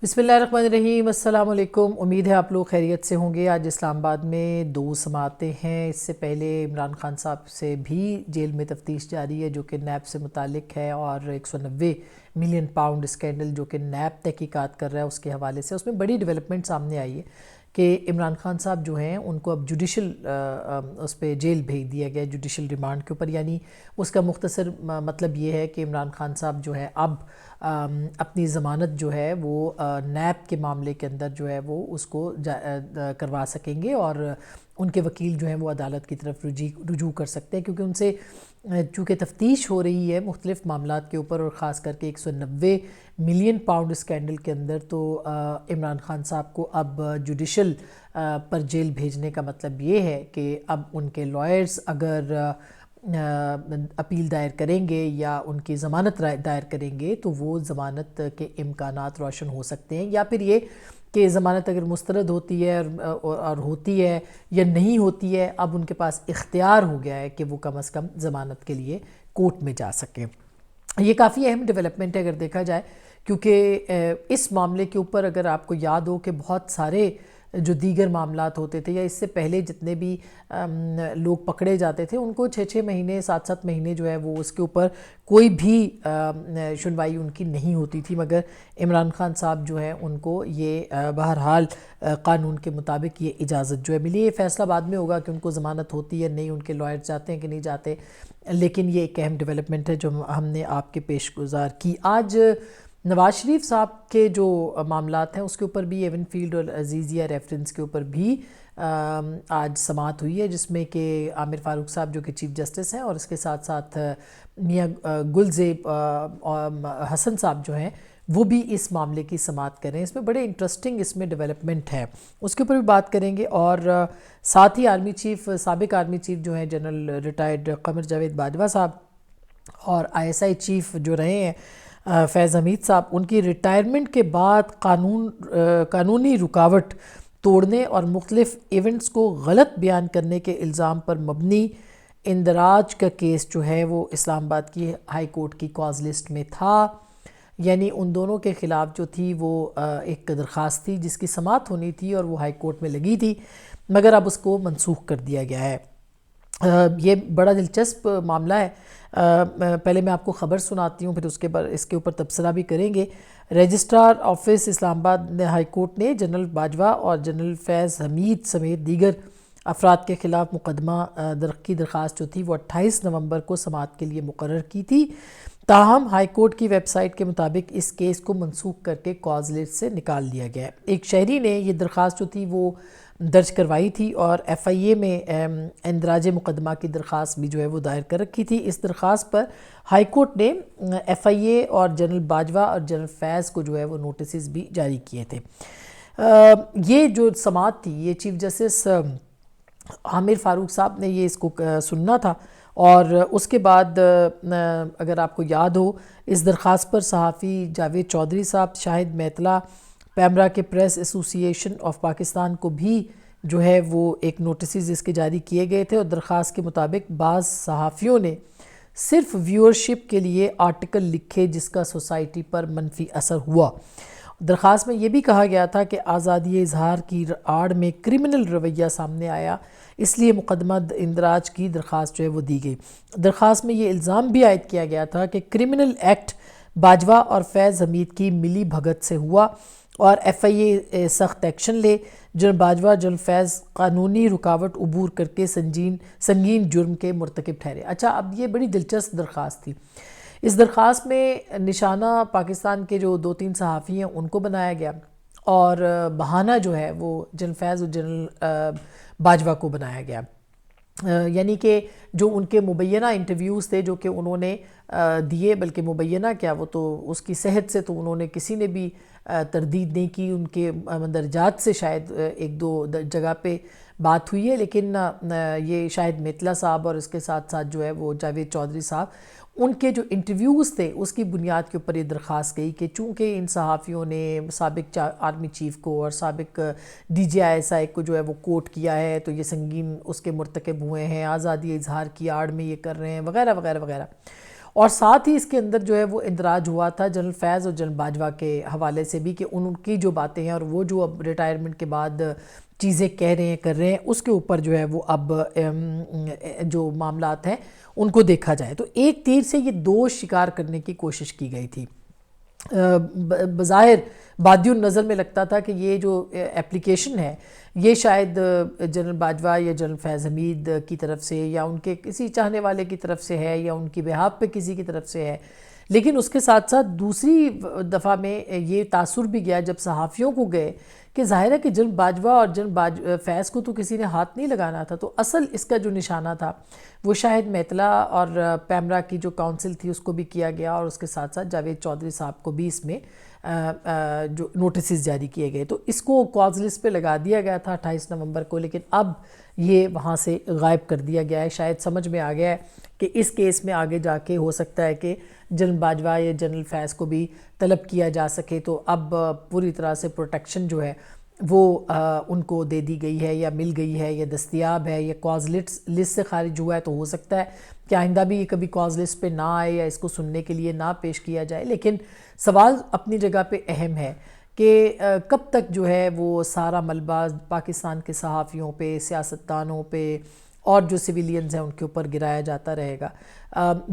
بسم اللہ الرحمن الرحیم، السلام علیکم۔ امید ہے آپ لوگ خیریت سے ہوں گے۔ آج اسلام آباد میں 2 سماعتیں ہیں۔ اس سے پہلے عمران خان صاحب سے بھی جیل میں تفتیش جاری ہے جو کہ نیب سے متعلق ہے، اور 190 ملین پاؤنڈ اسکینڈل جو کہ نیب تحقیقات کر رہا ہے اس کے حوالے سے اس میں بڑی ڈیولپمنٹ سامنے آئی ہے کہ عمران خان صاحب جو ہیں ان کو اب جوڈیشل اس پہ جیل بھیج دیا گیا جوڈیشل ریمانڈ کے اوپر۔ یعنی اس کا مختصر مطلب یہ ہے کہ عمران خان صاحب جو ہے اب اپنی ضمانت جو ہے وہ نیب کے معاملے کے اندر جو ہے وہ اس کو کروا سکیں گے، اور ان کے وکیل جو ہیں وہ عدالت کی طرف رجوع کر سکتے ہیں، کیونکہ ان سے چونکہ تفتیش ہو رہی ہے مختلف معاملات کے اوپر، اور خاص کر کے 190 ملین پاؤنڈ اسکینڈل کے اندر، تو عمران خان صاحب کو اب جوڈیشل پر جیل بھیجنے کا مطلب یہ ہے کہ اب ان کے لائرز اگر اپیل دائر کریں گے یا ان کی ضمانت دائر کریں گے تو وہ ضمانت کے امکانات روشن ہو سکتے ہیں، یا پھر یہ کہ ضمانت اگر مسترد ہوتی ہے اور ہوتی ہے یا نہیں ہوتی ہے، اب ان کے پاس اختیار ہو گیا ہے کہ وہ کم از کم ضمانت کے لیے کورٹ میں جا سکیں۔ یہ کافی اہم ڈیولپمنٹ ہے اگر دیکھا جائے، کیونکہ اس معاملے کے اوپر اگر آپ کو یاد ہو کہ بہت سارے جو دیگر معاملات ہوتے تھے یا اس سے پہلے جتنے بھی لوگ پکڑے جاتے تھے ان کو 6 مہینے 7 مہینے جو ہے وہ اس کے اوپر کوئی بھی سنوائی ان کی نہیں ہوتی تھی، مگر عمران خان صاحب جو ہیں ان کو یہ بہرحال قانون کے مطابق یہ اجازت جو ہے ملی۔ یہ فیصلہ بعد میں ہوگا کہ ان کو ضمانت ہوتی ہے نہیں، ان کے لائر جاتے ہیں کہ نہیں جاتے، لیکن یہ ایک اہم ڈیولپمنٹ ہے جو ہم نے آپ کے پیش گزار کی۔ آج نواز شریف صاحب کے جو معاملات ہیں اس کے اوپر بھی، ایون فیلڈ اور عزیزیہ ریفرنس کے اوپر بھی آج سماعت ہوئی ہے، جس میں کہ عامر فاروق صاحب جو کہ چیف جسٹس ہیں، اور اس کے ساتھ ساتھ میاں گلزیب حسن صاحب جو ہیں وہ بھی اس معاملے کی سماعت کریں۔ اس میں بڑے انٹرسٹنگ اس میں ڈیولپمنٹ ہے، اس کے اوپر بھی بات کریں گے، اور ساتھ ہی آرمی چیف، سابق آرمی چیف جو ہیں جنرل ریٹائرڈ قمر جاوید باجوہ صاحب، اور ISI چیف جو رہے ہیں فیض حمید صاحب، ان کی ریٹائرمنٹ کے بعد قانونی رکاوٹ توڑنے اور مختلف ایونٹس کو غلط بیان کرنے کے الزام پر مبنی اندراج کا کیس جو ہے وہ اسلام آباد کی ہائی کورٹ کی کاز لسٹ میں تھا۔ یعنی ان دونوں کے خلاف جو تھی وہ ایک درخواست تھی جس کی سماعت ہونی تھی اور وہ ہائی کورٹ میں لگی تھی، مگر اب اس کو منسوخ کر دیا گیا ہے۔ یہ بڑا دلچسپ معاملہ ہے۔ پہلے میں آپ کو خبر سناتی ہوں، پھر اس کے اوپر تبصرہ بھی کریں گے۔ رجسٹرار آفس اسلام آباد ہائی کورٹ نے جنرل باجوہ اور جنرل فیض حمید سمیت دیگر افراد کے خلاف مقدمہ کی درخواست جو تھی وہ 28 نومبر کو سماعت کے لیے مقرر کی تھی، تاہم ہائی کورٹ کی ویب سائٹ کے مطابق اس کیس کو منسوخ کر کے کاز لسٹ سے نکال دیا گیا ہے۔ ایک شہری نے یہ درخواست جو تھی وہ درج کروائی تھی، اور FIA میں اندراج مقدمہ کی درخواست بھی جو ہے وہ دائر کر رکھی تھی۔ اس درخواست پر ہائی کورٹ نے FIA اور جنرل باجوہ اور جنرل فیض کو جو ہے وہ نوٹسز بھی جاری کیے تھے۔ یہ جو سماعت تھی یہ چیف جسٹس عامر فاروق صاحب نے یہ اس کو سننا تھا، اور اس کے بعد اگر آپ کو یاد ہو اس درخواست پر صحافی جاوید چودھری صاحب، شاہد میتلا، پیمرا کے پریس ایسوسی ایشن آف پاکستان کو بھی جو ہے وہ ایک نوٹسز اس کے جاری کیے گئے تھے، اور درخواست کے مطابق بعض صحافیوں نے صرف ویورشپ کے لیے آرٹیکل لکھے جس کا سوسائٹی پر منفی اثر ہوا۔ درخواست میں یہ بھی کہا گیا تھا کہ آزادی اظہار کی آڑ میں کرمنل رویہ سامنے آیا، اس لیے مقدمہ اندراج کی درخواست جو ہے وہ دی گئی۔ درخواست میں یہ الزام بھی عائد کیا گیا تھا کہ کرمنل ایکٹ باجوہ اور فیض حمید کی ملی بھگت سے ہوا، اور FIA سخت ایکشن لے۔ جنرل باجوہ جنرل فیض قانونی رکاوٹ عبور کر کے سنگین جرم کے مرتکب ٹھہرے۔ اچھا، اب یہ بڑی دلچسپ درخواست تھی۔ اس درخواست میں نشانہ پاکستان کے جو 2-3 صحافی ہیں ان کو بنایا گیا، اور بہانہ جو ہے وہ جنرل فیض اور جنرل باجوہ کو بنایا گیا۔ یعنی کہ جو ان کے مبینہ انٹرویوز تھے جو کہ انہوں نے دیے، بلکہ مبینہ کیا، وہ تو اس کی صحت سے تو انہوں نے کسی نے بھی تردید نہیں کی، ان کے مندرجات سے شاید 1-2 جگہ پہ بات ہوئی ہے، لیکن یہ شاہد میتلا صاحب اور اس کے ساتھ ساتھ جو ہے وہ جاوید چودھری صاحب، ان کے جو انٹرویوز تھے اس کی بنیاد کے اوپر یہ درخواست گئی کہ چونکہ ان صحافیوں نے سابق آرمی چیف کو اور سابق DGI کو جو ہے وہ کوٹ کیا ہے تو یہ سنگین اس کے مرتکب ہوئے ہیں، آزادی اظہار کی آڑ میں یہ کر رہے ہیں، وغیرہ وغیرہ وغیرہ۔ اور ساتھ ہی اس کے اندر جو ہے وہ اندراج ہوا تھا جنرل فیض اور جنرل باجوہ کے حوالے سے بھی کہ ان کی جو باتیں ہیں اور وہ جو اب ریٹائرمنٹ کے بعد چیزیں کہہ رہے ہیں کر رہے ہیں اس کے اوپر جو ہے وہ اب جو معاملات ہیں ان کو دیکھا جائے تو ایک تیر سے یہ دو شکار کرنے کی کوشش کی گئی تھی۔ بظاہر بادی النظر میں لگتا تھا کہ یہ جو اپلیکیشن ہے یہ شاید جنرل باجوہ یا جنرل فیض حمید کی طرف سے یا ان کے کسی چاہنے والے کی طرف سے ہے یا ان کی بہاف پہ کسی کی طرف سے ہے، لیکن اس کے ساتھ ساتھ دوسری دفعہ میں یہ تاثر بھی گیا جب صحافیوں کو گئے کہ ظاہر ہے کہ جنرل باجوہ اور جنرل فیض کو تو کسی نے ہاتھ نہیں لگانا تھا، تو اصل اس کا جو نشانہ تھا وہ شاہد میتلا اور پیمرا کی جو کونسل تھی اس کو بھی کیا گیا، اور اس کے ساتھ ساتھ جاوید چودھری صاحب کو بھی اس میں جو نوٹسز جاری کیے گئے، تو اس کو کاز لسٹ پہ لگا دیا گیا تھا 28 نومبر کو، لیکن اب یہ وہاں سے غائب کر دیا گیا ہے۔ شاید سمجھ میں آ گیا ہے کہ اس کیس میں آگے جا کے ہو سکتا ہے کہ جنرل باجوہ یا جنرل فیض کو بھی طلب کیا جا سکے، تو اب پوری طرح سے پروٹیکشن جو ہے وہ ان کو دے دی گئی ہے یا مل گئی ہے یا دستیاب ہے یا کاز لسٹ سے خارج ہوا ہے، تو ہو سکتا ہے کہ آئندہ بھی یہ کبھی کاز لسٹ پہ نہ آئے یا اس کو سننے کے لیے نہ پیش کیا جائے، لیکن سوال اپنی جگہ پہ اہم ہے کہ کب تک جو ہے وہ سارا ملبہ پاکستان کے صحافیوں پہ، سیاستدانوں پہ اور جو سویلینز ہیں ان کے اوپر گرایا جاتا رہے گا۔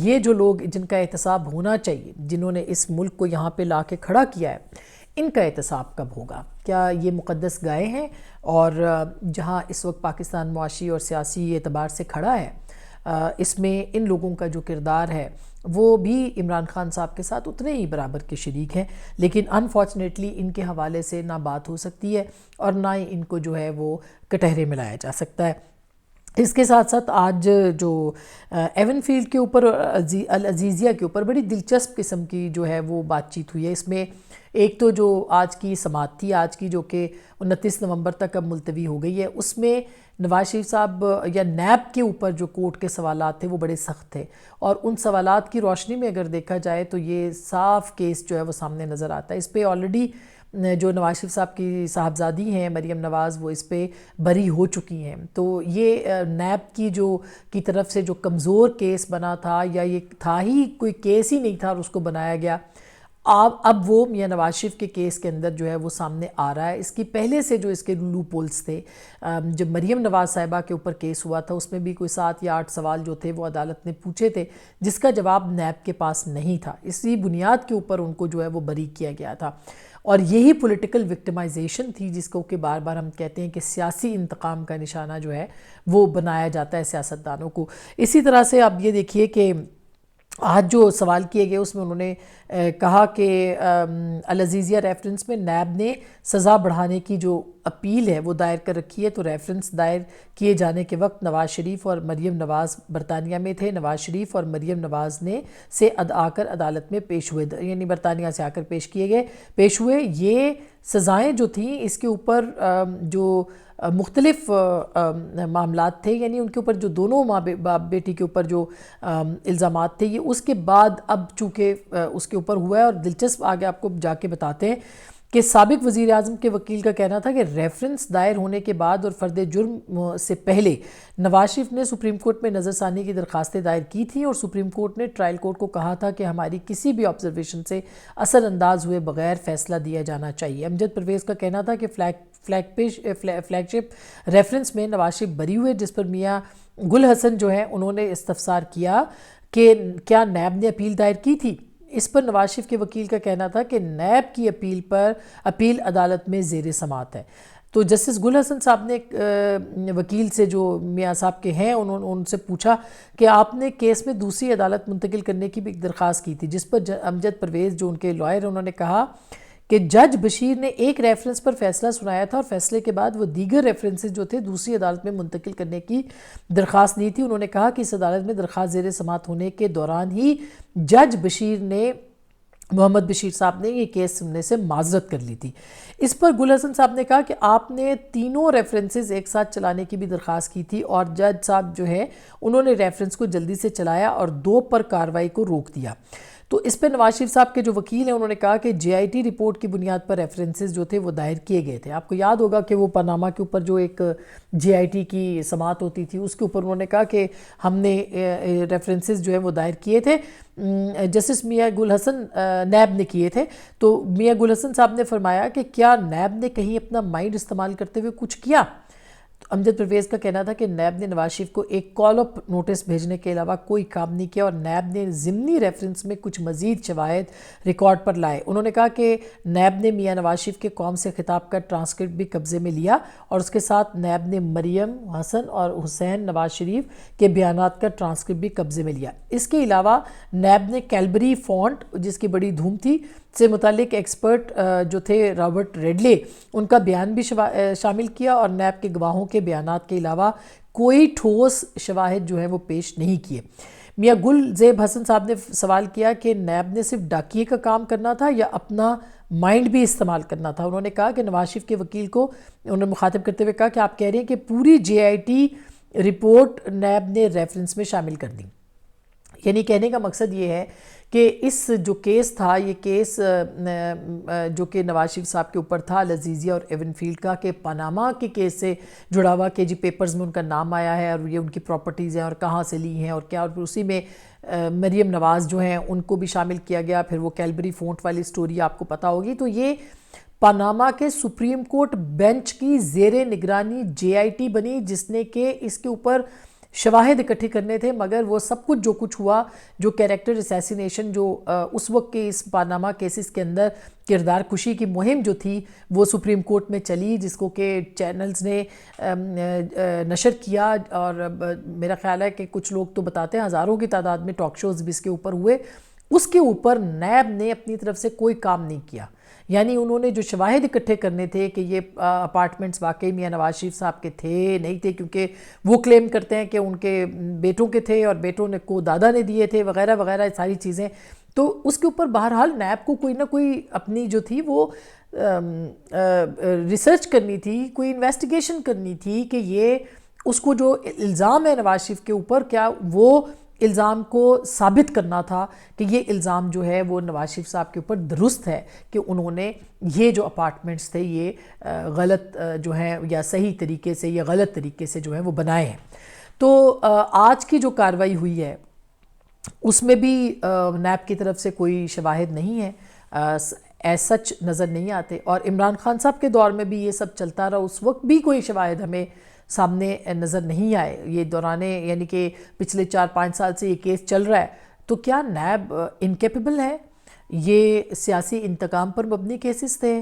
یہ جو لوگ جن کا احتساب ہونا چاہیے، جنہوں نے اس ملک کو یہاں پہ لا کے کھڑا کیا ہے، ان کا احتساب کب ہوگا؟ کیا یہ مقدس گائے ہیں؟ اور جہاں اس وقت پاکستان معاشی اور سیاسی اعتبار سے کھڑا ہے، اس میں ان لوگوں کا جو کردار ہے وہ بھی عمران خان صاحب کے ساتھ اتنے ہی برابر کے شریک ہیں، لیکن انفارچونیٹلی ان کے حوالے سے نہ بات ہو سکتی ہے اور نہ ہی ان کو جو ہے وہ کٹہرے میں لایا جا سکتا ہے۔ اس کے ساتھ ساتھ آج جو ایون فیلڈ کے اوپر العزیزیہ کے اوپر بڑی دلچسپ قسم کی جو ہے وہ بات چیت ہوئی ہے۔ اس میں ایک تو جو آج کی سماعت تھی، آج کی جو کہ 29 نومبر تک اب ملتوی ہو گئی ہے، اس میں نواز شریف صاحب یا نیب کے اوپر جو کورٹ کے سوالات تھے وہ بڑے سخت تھے، اور ان سوالات کی روشنی میں اگر دیکھا جائے تو یہ صاف کیس جو ہے وہ سامنے نظر آتا ہے۔ اس پہ آلریڈی جو نواز شریف صاحب کی صاحبزادی ہیں مریم نواز، وہ اس پہ بری ہو چکی ہیں، تو یہ نیب کی طرف سے جو کمزور کیس بنا تھا یا یہ تھا ہی کوئی کیس ہی نہیں تھا اور اس کو بنایا گیا، اب وہ میاں نواز شریف کے کیس کے اندر جو ہے وہ سامنے آ رہا ہے۔ اس کی پہلے سے جو اس کے لوپ ہولز تھے، جب مریم نواز صاحبہ کے اوپر کیس ہوا تھا اس میں بھی کوئی 7 یا 8 سوال جو تھے وہ عدالت نے پوچھے تھے جس کا جواب نیب کے پاس نہیں تھا، اسی بنیاد کے اوپر ان کو جو ہے وہ بری کیا گیا تھا، اور یہی پولیٹیکل وکٹمائزیشن تھی جس کو کہ بار بار ہم کہتے ہیں کہ سیاسی انتقام کا نشانہ جو ہے وہ بنایا جاتا ہے سیاستدانوں کو۔ اسی طرح سے آپ یہ دیکھیے کہ آج جو سوال کیے گئے اس میں انہوں نے کہا کہ العزیزیہ ریفرنس میں نیب نے سزا بڑھانے کی جو اپیل ہے وہ دائر کر رکھی ہے، تو ریفرنس دائر کیے جانے کے وقت نواز شریف اور مریم نواز برطانیہ میں تھے، نواز شریف اور مریم نواز سے آ کر عدالت میں پیش ہوئے، یعنی برطانیہ سے آ کر پیش ہوئے۔ یہ سزائیں جو تھیں اس کے اوپر جو مختلف معاملات تھے، یعنی ان کے اوپر جو دونوں ماں باپ بیٹی کے اوپر جو الزامات تھے، یہ اس کے بعد اب چونکہ اس کے اوپر ہوا ہے، اور دلچسپ آگے آپ کو جا کے بتاتے ہیں کہ سابق وزیر اعظم کے وکیل کا کہنا تھا کہ ریفرنس دائر ہونے کے بعد اور فرد جرم سے پہلے نواز شریف نے سپریم کورٹ میں نظر ثانی کی درخواستیں دائر کی تھیں، اور سپریم کورٹ نے ٹرائل کورٹ کو کہا تھا کہ ہماری کسی بھی آبزرویشن سے اثر انداز ہوئے بغیر فیصلہ دیا جانا چاہیے۔ امجد پرویز کا کہنا تھا کہ فلیگ شپ ریفرنس میں نواز شریف بری ہوئے، جس پر میاں گل حسن جو ہیں انہوں نے استفسار کیا کہ کیا نیب نے اپیل دائر کی تھی۔ اس پر نواز شریف کے وکیل کا کہنا تھا کہ نیب کی اپیل عدالت میں زیر سماعت ہے۔ تو جسٹس گل حسن صاحب نے وکیل سے جو میاں صاحب کے ہیں ان سے پوچھا کہ آپ نے کیس میں دوسری عدالت منتقل کرنے کی بھی ایک درخواست کی تھی، جس پر امجد پرویز جو ان کے لائر انہوں نے کہا کہ جج بشیر نے ایک ریفرنس پر فیصلہ سنایا تھا، اور فیصلے کے بعد وہ دیگر ریفرنسز جو تھے دوسری عدالت میں منتقل کرنے کی درخواست دی تھی۔ انہوں نے کہا کہ اس عدالت میں درخواست زیر سماعت ہونے کے دوران ہی جج بشیر نے محمد بشیر صاحب نے یہ کیس سننے سے معذرت کر لی تھی۔ اس پر گل حسن صاحب نے کہا کہ آپ نے تینوں ریفرنسز ایک ساتھ چلانے کی بھی درخواست کی تھی، اور جج صاحب جو ہے انہوں نے ریفرنس کو جلدی سے چلایا اور 2 پر کارروائی کو روک دیا۔ تو اس پہ نواز شریف صاحب کے جو وکیل ہیں انہوں نے کہا کہ جے آئی ٹی رپورٹ کی بنیاد پر ریفرنسز جو تھے وہ دائر کیے گئے تھے. آپ کو یاد ہوگا کہ وہ پاناما کے اوپر جو ایک جے آئی ٹی کی سماعت ہوتی تھی اس کے اوپر انہوں نے کہا کہ ہم نے ریفرنسز جو ہیں وہ دائر کیے تھے, جسٹس میاں گل حسن نیب نے کیے تھے. تو میاں گل حسن صاحب نے فرمایا کہ کیا نیب نے کہیں اپنا مائنڈ استعمال کرتے ہوئے کچھ کیا؟ امجد پرویز کا کہنا تھا کہ نیب نے نواز شریف کو ایک کال اپ نوٹس بھیجنے کے علاوہ کوئی کام نہیں کیا, اور نیب نے ضمنی ریفرنس میں کچھ مزید شواہد ریکارڈ پر لائے. انہوں نے کہا کہ نیب نے میاں نواز شریف کے قوم سے خطاب کا ٹرانسکرپٹ بھی قبضے میں لیا, اور اس کے ساتھ نیب نے مریم, حسن اور حسین نواز شریف کے بیانات کا ٹرانسکرپٹ بھی قبضے میں لیا. اس کے علاوہ نیب نے کیلبری فونٹ, جس کی بڑی دھوم تھی, سے متعلق ایکسپرٹ جو تھے رابرٹ ریڈلے, ان کا بیان بھی شامل کیا, اور نیب کے گواہوں کے بیانات کے علاوہ کوئی ٹھوس شواہد جو ہیں وہ پیش نہیں کیے. میاں گل زیب حسن صاحب نے سوال کیا کہ نیب نے صرف ڈاکیے کا کام کرنا تھا یا اپنا مائنڈ بھی استعمال کرنا تھا. انہوں نے کہا کہ نواز شریف کے وکیل کو انہوں نے مخاطب کرتے ہوئے کہا کہ آپ کہہ رہے ہیں کہ پوری جے آئی ٹی رپورٹ نیب نے ریفرنس میں شامل کر دی. یعنی کہنے کا مقصد یہ ہے کہ اس جو کیس تھا, یہ کیس جو کہ نواز شریف صاحب کے اوپر تھا العزیزیہ اور ایون فیلڈ کا, کہ پاناما کے کیس سے جڑا ہوا کہ جی پیپرز میں ان کا نام آیا ہے اور یہ ان کی پراپرٹیز ہیں اور کہاں سے لی ہیں اور کیا, اور پھر اسی میں مریم نواز جو ہیں ان کو بھی شامل کیا گیا. پھر وہ کیلبری فونٹ والی سٹوری آپ کو پتہ ہوگی. تو یہ پاناما کے سپریم کورٹ بینچ کی زیر نگرانی جے آئی ٹی بنی, جس نے کہ اس کے اوپر شواہد اکٹھے کرنے تھے, مگر وہ سب کچھ جو کچھ ہوا, جو کیریکٹر اسیسینیشن جو اس وقت کے اس پاناما کیسز کے اندر کردار کشی کی مہم جو تھی وہ سپریم کورٹ میں چلی, جس کو کہ چینلز نے نشر کیا, اور میرا خیال ہے کہ کچھ لوگ تو بتاتے ہیں ہزاروں کی تعداد میں ٹاک شوز بھی اس کے اوپر ہوئے. اس کے اوپر نیب نے اپنی طرف سے کوئی کام نہیں کیا. یعنی انہوں نے جو شواہد اکٹھے کرنے تھے کہ یہ اپارٹمنٹس واقعی میاں نواز شریف صاحب کے تھے نہیں تھے, کیونکہ وہ کلیم کرتے ہیں کہ ان کے بیٹوں کے تھے اور بیٹوں نے کو دادا نے دیے تھے وغیرہ وغیرہ ساری چیزیں. تو اس کے اوپر بہرحال نیب کو کوئی نہ کوئی اپنی جو تھی وہ ریسرچ کرنی تھی, کوئی انویسٹیگیشن کرنی تھی کہ یہ اس کو جو الزام ہے نواز شریف کے اوپر, کیا وہ الزام کو ثابت کرنا تھا کہ یہ الزام جو ہے وہ نواز شریف صاحب کے اوپر درست ہے کہ انہوں نے یہ جو اپارٹمنٹس تھے یہ غلط جو ہیں یا صحیح طریقے سے یا غلط طریقے سے جو ہیں وہ بنائے ہیں. تو آج کی جو کارروائی ہوئی ہے اس میں بھی نیب کی طرف سے کوئی شواہد نہیں ہے, ایز سچ نظر نہیں آتے, اور عمران خان صاحب کے دور میں بھی یہ سب چلتا رہا, اس وقت بھی کوئی شواہد ہمیں سامنے نظر نہیں آئے. یہ دورانے یعنی کہ پچھلے 4-5 سال سے یہ کیس چل رہا ہے, تو کیا نیب انکیپیبل ہے؟ یہ سیاسی انتقام پر مبنی کیسز تھے,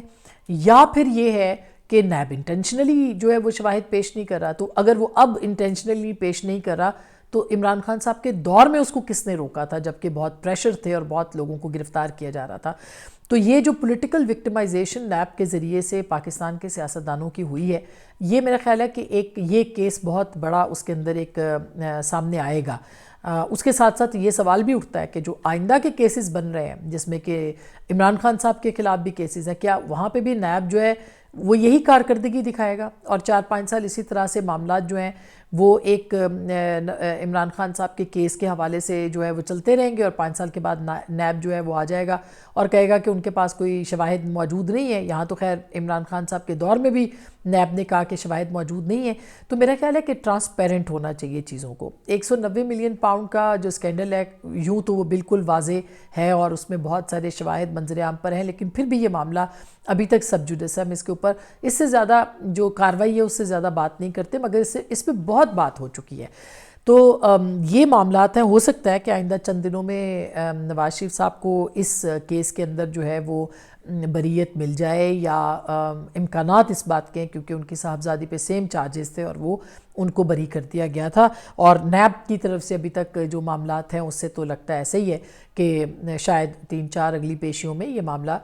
یا پھر یہ ہے کہ نیب انٹینشنلی جو ہے وہ شواہد پیش نہیں کر رہا؟ تو اگر وہ اب انٹینشنلی پیش نہیں کر رہا تو عمران خان صاحب کے دور میں اس کو کس نے روکا تھا جبکہ بہت پریشر تھے اور بہت لوگوں کو گرفتار کیا جا رہا تھا؟ تو یہ جو پولیٹیکل وکٹمائزیشن نیب کے ذریعے سے پاکستان کے سیاستدانوں کی ہوئی ہے, یہ میرا خیال ہے کہ ایک یہ کیس بہت بڑا اس کے اندر ایک سامنے آئے گا. اس کے ساتھ ساتھ یہ سوال بھی اٹھتا ہے کہ جو آئندہ کے کیسز بن رہے ہیں جس میں کہ عمران خان صاحب کے خلاف بھی کیسز ہیں, کیا وہاں پہ بھی نیب جو ہے وہ یہی کارکردگی دکھائے گا اور 4-5 سال اسی طرح سے معاملات جو ہیں وہ ایک عمران خان صاحب کے کیس کے حوالے سے جو ہے وہ چلتے رہیں گے, اور 5 سال کے بعد نیب جو ہے وہ آ جائے گا اور کہے گا کہ ان کے پاس کوئی شواہد موجود نہیں ہے؟ یہاں تو خیر عمران خان صاحب کے دور میں بھی نیب نے کہا کہ شواہد موجود نہیں ہیں. تو میرا خیال ہے کہ ٹرانسپیرنٹ ہونا چاہیے چیزوں کو. 190 ملین پاؤنڈ کا جو اسکینڈل ہے یوں تو وہ بالکل واضح ہے اور اس میں بہت سارے شواہد منظر عام پر ہیں, لیکن پھر بھی یہ معاملہ ابھی تک سب جوڈس ہے. ہم اس کے اوپر اس سے زیادہ جو کارروائی ہے اس سے زیادہ بات نہیں کرتے, مگر اس پہ بہت بات ہو چکی ہے. تو یہ معاملات ہیں, ہو سکتا ہے کہ آئندہ چند دنوں میں نواز شریف صاحب کو اس کیس کے اندر جو ہے وہ بریت مل جائے, یا امکانات اس بات کے ہیں کیونکہ ان کی صاحبزادی پہ سیم چارجز تھے اور وہ ان کو بری کر دیا گیا تھا. اور نیب کی طرف سے ابھی تک جو معاملات ہیں اس سے تو لگتا ہے ایسا ہی ہے کہ شاید 3-4 اگلی پیشیوں میں یہ معاملہ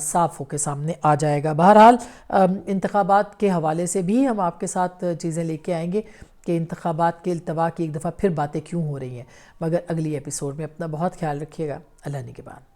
صاف ہو کے سامنے آ جائے گا. بہرحال انتخابات کے حوالے سے بھی ہم آپ کے ساتھ چیزیں لے کے آئیں گے کہ انتخابات کے التوا کی ایک دفعہ پھر باتیں کیوں ہو رہی ہیں, مگر اگلی ایپیسوڈ میں اپنا بہت خیال رکھیے گا. اللہ نگہبان.